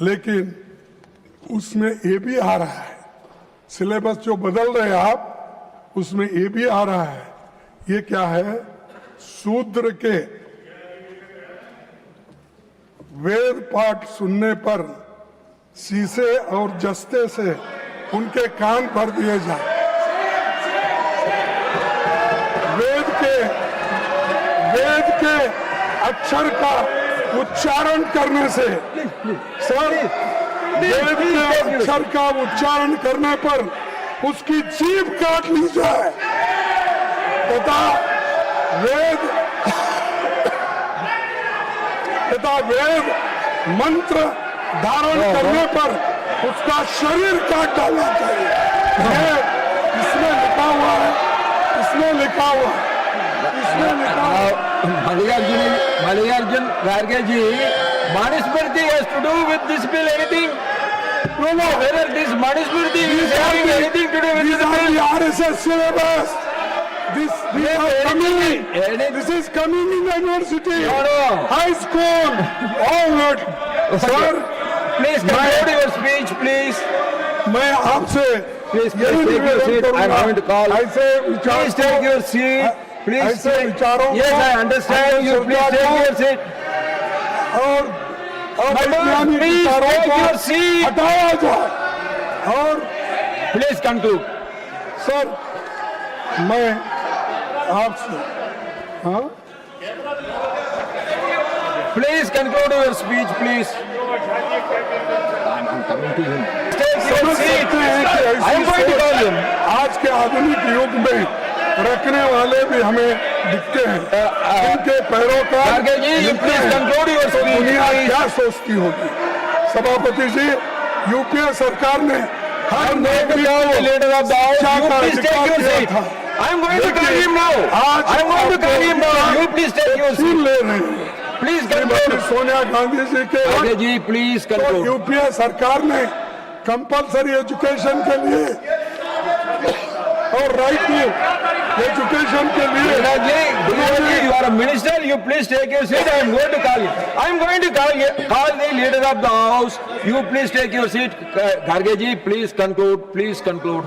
A: लेकिन उसमें ये भी आ रहा है, सिलेबस जो बदल रहे आप उसमें ये भी आ रहा है, ये क्या है, शूद्र के वेद पाठ सुनने पर शीशे और जस्ते से उनके कान भर दिए जाए, वेद के अक्षर का उच्चारण करने से, सर वेद के अक्षर का उच्चारण करने पर उसकी जीभ काट ली जाए तथा वेद मंत्र धारण करने पर उसका शरीर काट डालना चाहिए। ये इसमें लिखा हुआ है, इसमें लिखा हुआ है, इसमें लिखा हुआ है।
C: Mallikarjun Kharge ji, Manusmriti has to do with this bill anything?
A: No, no.
C: Whether this Manusmriti is having anything to do with
A: These
C: this
A: are
C: bill?
A: the RSS syllabus. This is coming in the university,
C: No.
A: high school, all that. Sir,
C: Please conclude your speech, please.
A: मैं आपसे
C: Please
A: यही
C: take your seat.
A: निवेदन
C: I am going to call.
A: करूंगा, ऐसे विचार
C: Please take your seat. Please
A: ऐसे
C: take.
A: विचारों
C: Yes,
A: को
C: I understand. You please take your seat.
A: और
C: Madam,
A: वैज्ञानिक
C: please
A: विचारों
C: take
A: को
C: your seat.
A: हटाया जाए। और
C: Please conclude.
A: सर मैं आपसे हाँ
C: Please conclude your speech, please. I'm coming to him. Take your
A: समझ
C: seat.
A: सकते हैं कि ऐसी
C: I am going to call
A: सोच
C: him.
A: आज के आधुनिक युग में रखने वाले भी हमें दिखते हैं, इनके पैरोकार
C: Kharge ji, you
A: मिलते
C: please
A: हैं।
C: conclude your
A: तो
C: speech,
A: दुनिया
C: please.
A: क्या सोचती होगी। सभापति जी, यूपीए सरकार ने हर
C: I'm going to
A: नागरिक
C: call the
A: को
C: leader of the house.
A: शिक्षा
C: You
A: का
C: please take
A: अधिकार
C: your
A: दिया
C: seat.
A: था।
C: I am going to call him now.
A: आज
C: I am going to call him now. You please take your
A: छीन
C: seat.
A: ले रहे हैं।
C: Please
A: Shrimati
C: conclude.
A: सोनिया गांधी जी के
C: Kharge
A: वक्त
C: ji, please
A: तो
C: conclude.
A: यूपीए सरकार ने कंपलसरी एजुकेशन के लिए और राइट टू एजुकेशन के लिए
C: Kharge ji, you are a minister. You please take your seat. I am going to call him. I am going to call the leader of the house. You please take your seat. Kharge ji, please conclude. Please conclude.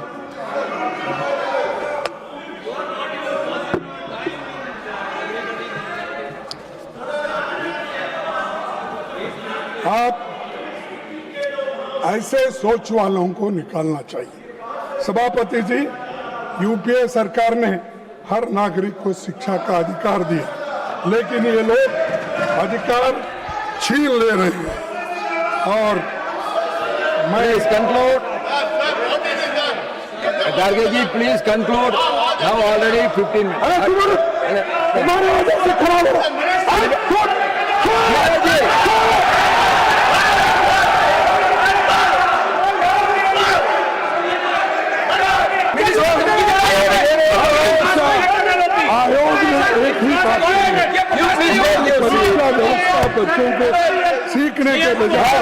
A: आप ऐसे सोच वालों को निकालना चाहिए। सभापति जी, UPA सरकार ने हर नागरिक को शिक्षा का अधिकार दिया, लेकिन ये लोग अधिकार छीन ले रहे हैं। और मैं
C: Please conclude. Kharge ji, please conclude. Now already 15 minutes.
A: अरे तुम्हारे वजह से खराब हो रहा
C: Kharge ji.
A: आयोग ने एक ही बात
C: You please take your seat.
A: परीक्षा व्यवस्था बच्चों को सीखने के बजाय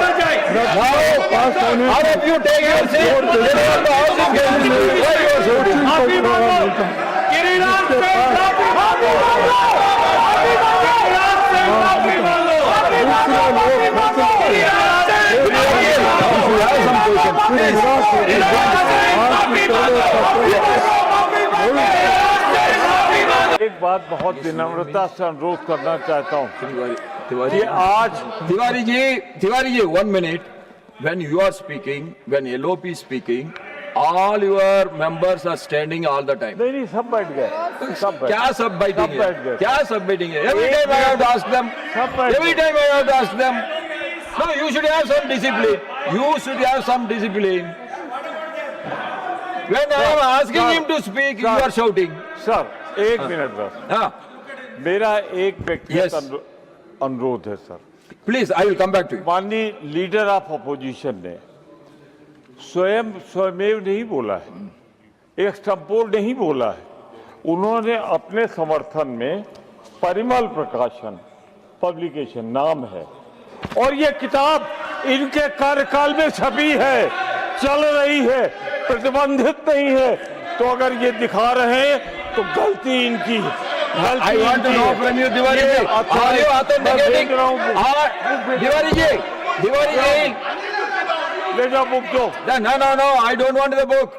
A: रट्टा पास होने
C: All of you take your seat. Leader of the house is going to do. Why you are shouting?
A: Coaching को बढ़ावा मिलता है।
B: एक बात बहुत विनम्रता से अनुरोध करना चाहता हूँ।
C: Tiwari.
D: कि आज
C: Tiwari ji, 1 minute. When you are speaking, when LOP is speaking, all your members are standing all the time.
D: नहीं सब बैठ गए, सब बैठ
C: क्या सब बैठेंगे?
D: सब बैठ गए।
C: क्या सब बैठेंगे? Every time I have to ask them.
D: सब बैठ
C: Every time I have to ask them. No, you should have some discipline. You should have some discipline. When I am asking him to speak, you are shouting.
D: Sir एक minute बस,
C: हाँ,
D: मेरा एक व्यक्तिगत
C: Yes.
D: अनुरोध है sir.
C: please, I will come back to you.
D: माननीय leader of opposition ने स्वयमेव नहीं बोला है, एक्सटेम्पोर नहीं बोला है, उन्होंने अपने समर्थन में परिमल प्रकाशन पब्लिकेशन नाम है और ये किताब इनके कार्यकाल में छपी है, चल रही है, प्रतिबंधित नहीं है। तो अगर ये दिखा रहे हैं तो गलती इनकी है।
C: I want to know from you, Tiwari ji, are you authenticating? Tiwari ji,
D: ले जाओ बुक दो।
C: no, I don't want the book.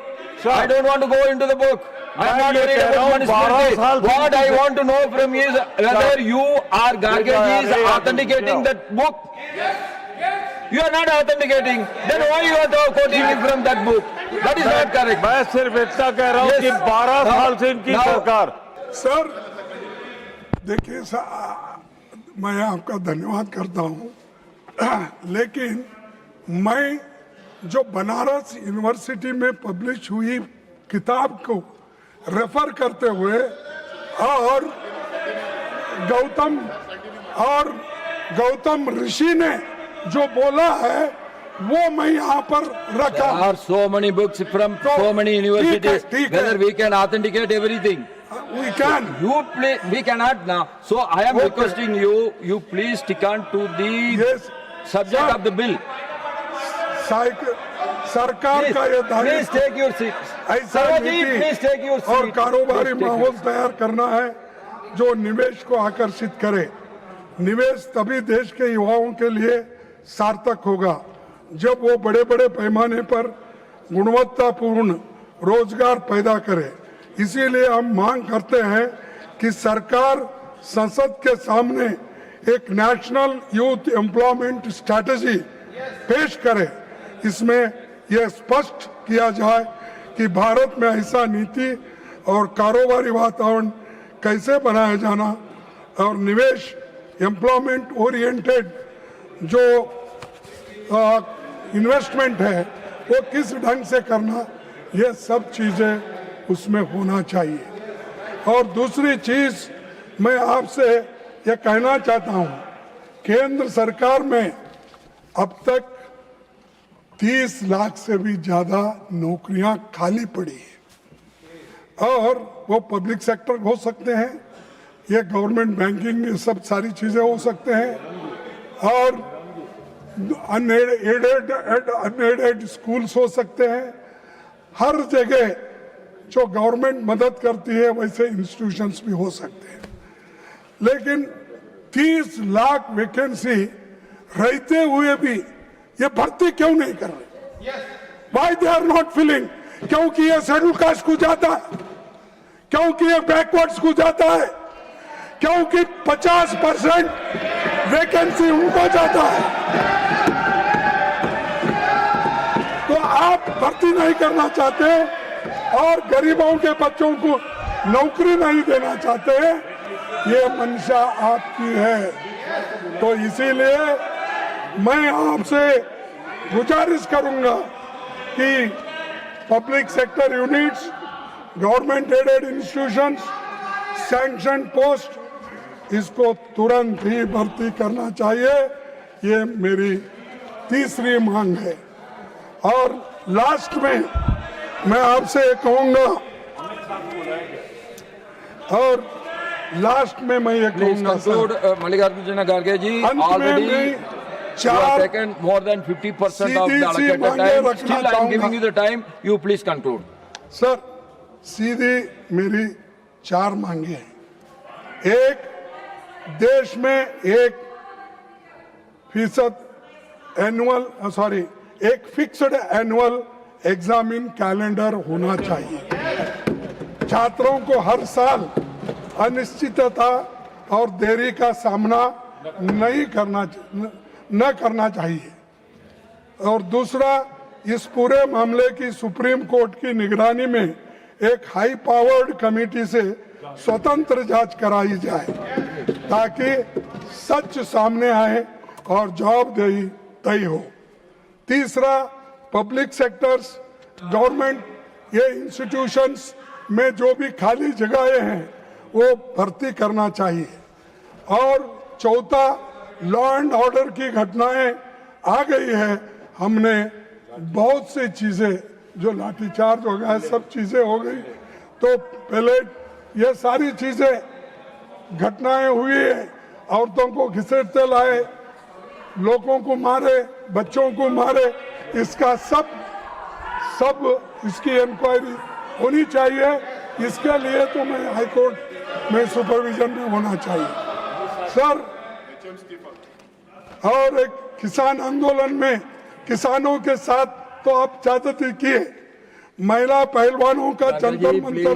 D: Sir.
C: I don't want to go into the book. I am
D: मैं
C: not
D: ये
C: worried
D: कह रहा
C: about
D: हूँ, 12 साल
C: Manuspati. What I
D: से-
C: want to know from you is whether you are Garge is
D: अरे,
C: authenticating
D: जाओ।
C: that book. You are not authenticating. Then why you are quoting me from that book? That is not correct.
D: मैं सिर्फ इतना कह रहा हूँ
C: Yes.
D: कि 12 साल से इनकी
C: Now-
D: सरकार।
A: सर देखिए मैं आपका धन्यवाद करता हूं, लेकिन मैं जो बनारस यूनिवर्सिटी में पब्लिश हुई किताब को रेफर करते हुए और गौतम ऋषि ने जो बोला है वो मैं यहाँ पर रखा।
C: There are so many books from so many universities.
A: ठीक है।
C: Whether we can authenticate everything.
A: We can.
C: You please, we cannot now. So I am
A: Okay.
C: requesting you please stick on to the
A: Yes.
C: subject
A: Sir.
C: of the bill.
A: सरकार का ये
C: Please
A: दायित्व
C: take your seat.
A: ऐसा
C: Sarvaji,
A: नीति
C: please take your seat.
A: और कारोबारी
C: Please take
A: माहौल तैयार करना है जो निवेश को आकर्षित करे। निवेश तभी देश के युवाओं के लिए सार्थक होगा जब वो बड़े बड़े पैमाने पर गुणवत्तापूर्ण रोजगार पैदा करे। इसीलिए हम मांग करते हैं कि सरकार संसद के सामने एक नेशनल यूथ एम्प्लॉयमेंट स्ट्रैटेजी पेश करे। इसमें यह स्पष्ट किया जाए कि भारत में ऐसा नीति और कारोबारी वातावरण कैसे बनाया जाना और निवेश एम्प्लॉयमेंट ओरिएंटेड जो इन्वेस्टमेंट है वो किस ढंग से करना, ये सब चीजें उसमें होना चाहिए। और दूसरी चीज मैं आपसे ये कहना चाहता हूँ, केंद्र सरकार में अब तक 30 लाख से भी ज्यादा नौकरियां खाली पड़ी है और वो पब्लिक सेक्टर हो सकते हैं, ये गवर्नमेंट बैंकिंग, ये सब सारी चीजें हो सकते हैं और अनएडेड स्कूल्स हो सकते हैं। हर जगह जो गवर्नमेंट मदद करती है वैसे इंस्टीट्यूशंस भी हो सकते हैं। लेकिन 30 लाख वैकेंसी रहते हुए भी ये भर्ती क्यों नहीं कर रहे? Why they are not filling? क्योंकि ये शेड्यूल कास्ट को जाता है, क्योंकि ये बैकवर्ड्स को जाता है, क्योंकि 50% वैकेंसी उनको जाता है। तो आप भर्ती नहीं करना चाहते और गरीबों के बच्चों को नौकरी नहीं देना चाहते, ये मंशा आपकी है। तो इसीलिए मैं आपसे गुजारिश करूंगा कि public sector units, government aided institutions, sanction post, इसको तुरंत ही भर्ती करना चाहिए। ये मेरी तीसरी मांग है। और लास्ट में मैं आपसे कहूंगा, और लास्ट में मैं ये
C: Please
A: कहूंगा
C: conclude, Mallikarjuna Kharge ji.
A: अंत में
C: Already
A: मैं
C: you have
A: चार
C: taken more than 50% of the
A: सीधी सी
C: allocated
A: मांगे
C: time.
A: रखना
C: Still I am
A: चाहूंगा।
C: giving you the time. You please conclude.
A: Sir सीधी मेरी 4 मांगे हैं। एक, देश में 1 फिक्स्ड एनुअल एग्जामिन कैलेंडर होना चाहिए। छात्रों को हर साल अनिश्चितता और देरी का सामना नहीं करना न करना चाहिए। और दूसरा, इस पूरे मामले की सुप्रीम कोर्ट की निगरानी में एक हाई पावर्ड कमेटी से स्वतंत्र जांच कराई जाए ताकि सच सामने आए और जवाबदेही तय हो। तीसरा, पब्लिक सेक्टर्स, गवर्नमेंट, ये इंस्टीट्यूशंस में जो भी खाली जगहें हैं वो भर्ती करना चाहिए। और चौथा, लॉ एंड ऑर्डर की घटनाएं आ गई है, हमने बहुत सी चीजें जो लाठीचार्ज हो गया, सब चीजें हो गई, तो पहले ये सारी चीजें घटनाएं हुई है, औरतों को घसीटते लाए, लोगों को मारे, बच्चों को मारे, इसका सब इसकी इंक्वायरी होनी चाहिए। इसके लिए तो मैं हाई कोर्ट में सुपरविजन में होना चाहिए सर। और एक किसान आंदोलन में किसानों के साथ तो आप ज्यादती किए, महिला पहलवानों का जंतर मंतर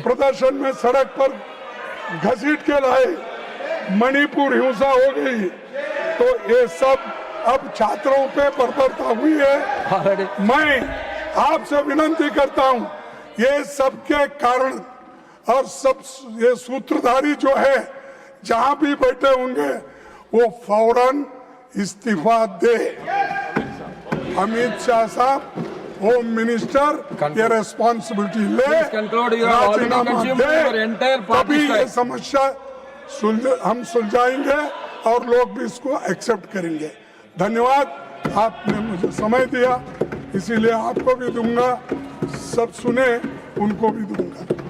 A: प्रदर्शन में सड़क पर घसीट के लाए, मणिपुर हिंसा हो गई, तो ये सब अब छात्रों पे बर्बरता हुई है। मैं आपसे विनती करता हूं, ये सबके कारण और सब ये सूत्रधारी जो है जहां भी बैठे होंगे वो फौरन इस्तीफा दे। अमित शाह साहब, होम मिनिस्टर, ये रेस्पॉन्सिबिलिटी ले, राजीनामा दे, तभी ये समस्या हम सुलझाएंगे और लोग भी इसको एक्सेप्ट करेंगे। धन्यवाद, आपने मुझे समय दिया, इसीलिए आपको भी दूंगा, सब सुने उनको भी दूंगा।